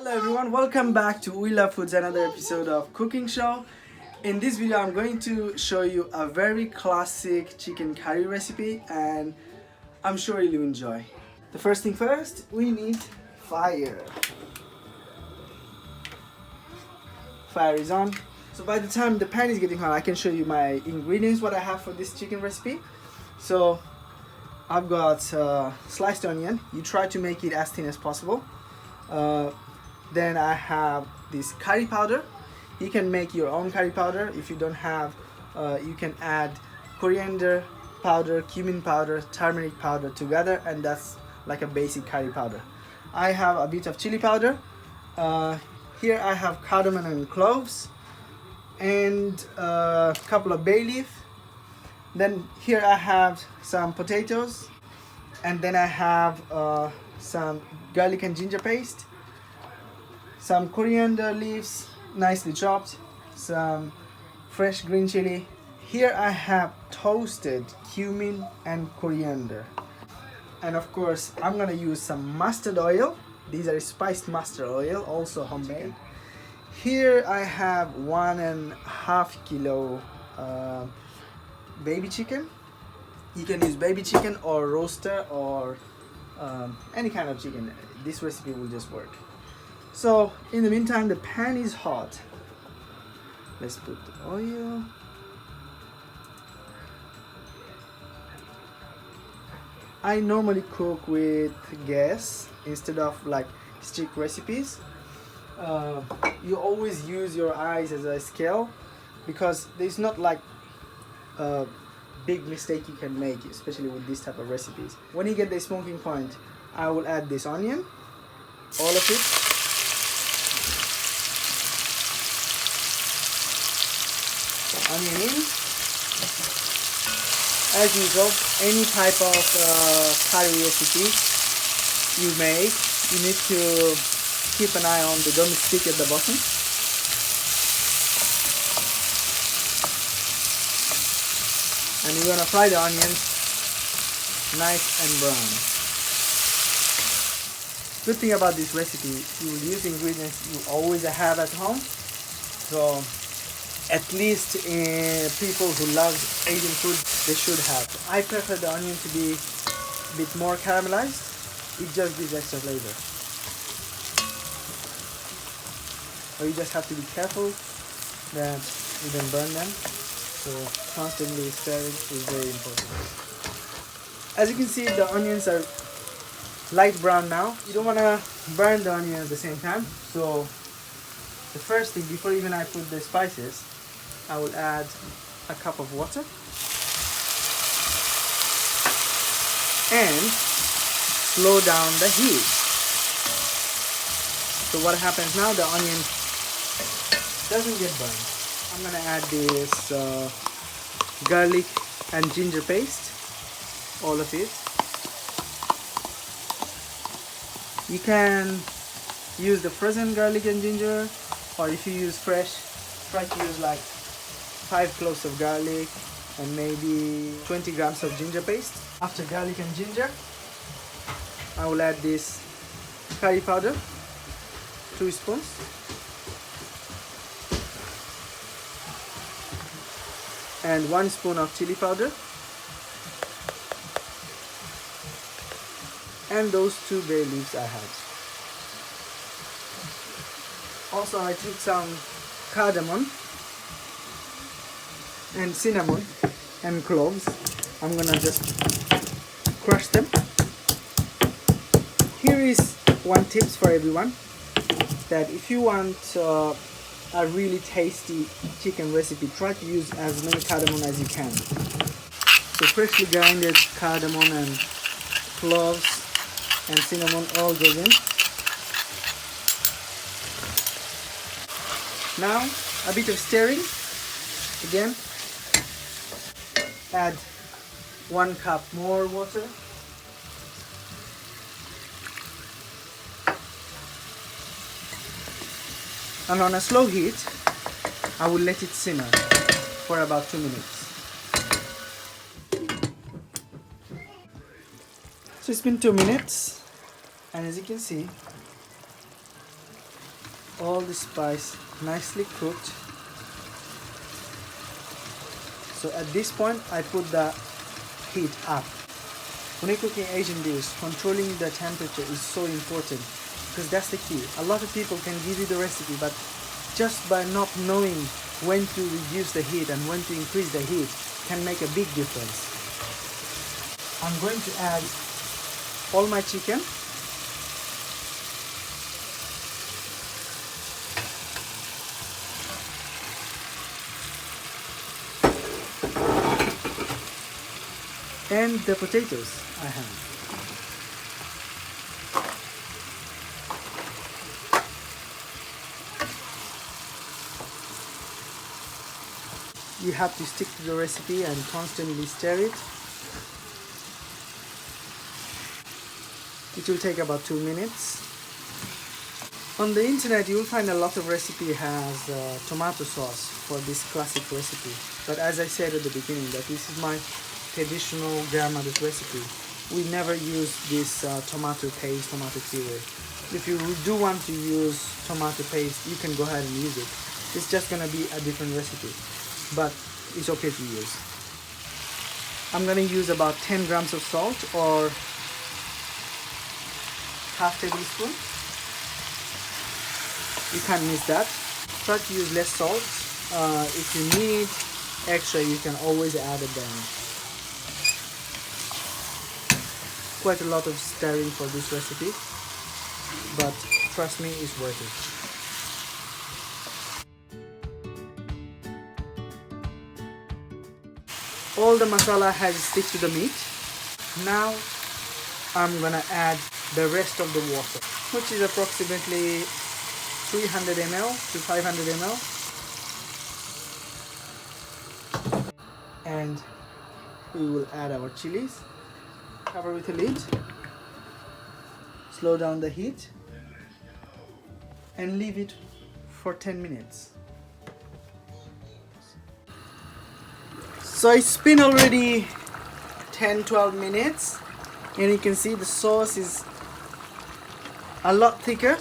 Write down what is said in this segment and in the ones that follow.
Hello everyone, welcome back to We Love Foods, another episode of cooking show. In this video I'm going to show you a very classic chicken curry recipe and I'm sure you'll enjoy. The first thing first, we need fire. Fire is on. So by the time the pan is getting hot, I can show you my ingredients, what I have for this chicken recipe. So I've got sliced onion. You try to make it as thin as possible. Then I have this curry powder. You can make your own curry powder. If you don't have, you can add coriander powder, cumin powder, turmeric powder together, and that's like a basic curry powder. I have a bit of chili powder. Here I have cardamom and cloves, and a couple of bay leaf. Then here I have some potatoes, and then I have some garlic and ginger paste, some coriander leaves nicely chopped, some fresh green chili. Here I have toasted cumin and coriander, and of course I'm gonna use some mustard oil. These are spiced mustard oil, also homemade. Here I have 1.5 kilo baby chicken. You can use baby chicken or roaster or any kind of chicken. This recipe will just work. So in the meantime, the pan is hot. Let's put the oil. I normally cook with gas instead of like stick recipes. You always use your eyes as a scale because there's not like a big mistake you can make, especially with this type of recipes. When you get the smoking point, I will add this onion, all of it. Onion in. As usual, any type of curry recipe you make, you need to keep an eye on the don't stick at the bottom. And you're gonna fry the onions nice and brown. Good thing about this recipe, you will use ingredients you always have at home. So at least people who love Asian food, they should have. I prefer the onion to be a bit more caramelized. It just gives extra flavor. Or you just have to be careful that you don't burn them. So constantly stirring is very important. As you can see, the onions are light brown now. You don't want to burn the onion at the same time. So the first thing, before even I put the spices, I will add a cup of water and slow down the heat. So what happens now, the onion doesn't get burned. I'm gonna add this garlic and ginger paste, all of it. You can use the frozen garlic and ginger, or if you use fresh, try to use like 5 cloves of garlic and maybe 20 grams of ginger paste. After garlic and ginger, I will add this curry powder, 2 spoons. And 1 spoon of chili powder. And those 2 bay leaves I had. Also I took some cardamom and cinnamon and cloves. I'm gonna just crush them. Here is one tips for everyone, that if you want a really tasty chicken recipe, try to use as many cardamom as you can. So freshly grinded cardamom and cloves and cinnamon all goes in. Now a bit of stirring again. Add 1 cup more water. And on a slow heat, I will let it simmer for about 2 minutes. So it's been 2 minutes, and as you can see, all the spice nicely cooked. So at this point I put the heat up. When you're cooking Asian dish, controlling the temperature is so important because that's the key. A lot of people can give you the recipe, but just by not knowing when to reduce the heat and when to increase the heat can make a big difference. I'm going to add all my chicken. And the potatoes I have. You have to stick to the recipe and constantly stir it. It will take about 2 minutes. On the internet you will find a lot of recipe has tomato sauce for this classic recipe. But as I said at the beginning, that this is my traditional grandmother's recipe. We never use this tomato paste, tomato puree. If you do want to use tomato paste, you can go ahead and use it. It's just gonna be a different recipe, but it's okay to use. I'm gonna use about 10 grams of salt or half tablespoon. You can't miss that. Try to use less salt. If you need extra, you can always add it then. Quite a lot of stirring for this recipe, but trust me, it's worth it. All the masala has stick to the meat. Now I'm gonna add the rest of the water, which is approximately 300 ml to 500 ml. And we will add our chilies. Cover with a lid. Slow down the heat and leave it for 10 minutes. So it's been already 10-12 minutes and you can see the sauce is a lot thicker.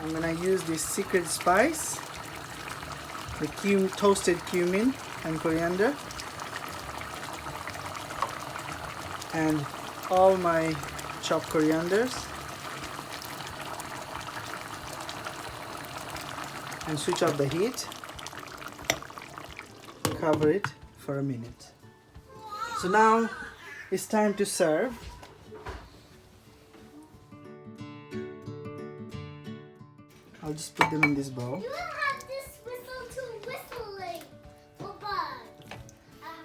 I'm gonna use this secret spice, the toasted cumin and coriander, and all my chopped corianders, and switch off the heat. Cover it for a minute. So now it's time to serve. I'll just put them in this bowl. You have this whistle to whistling. Papa. Oh,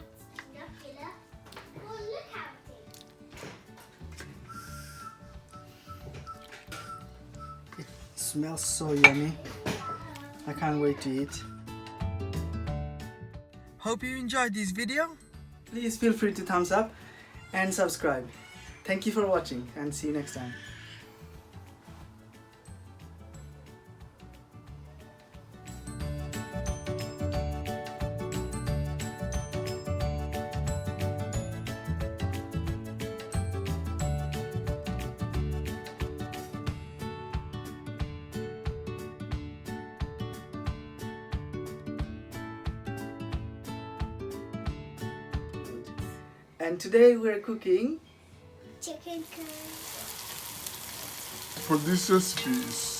look at it. It smells so yummy. I can't wait to eat. Hope you enjoyed this video. Please feel free to thumbs up and subscribe. Thank you for watching and see you next time. And today we're cooking Chicken curry. For this recipe is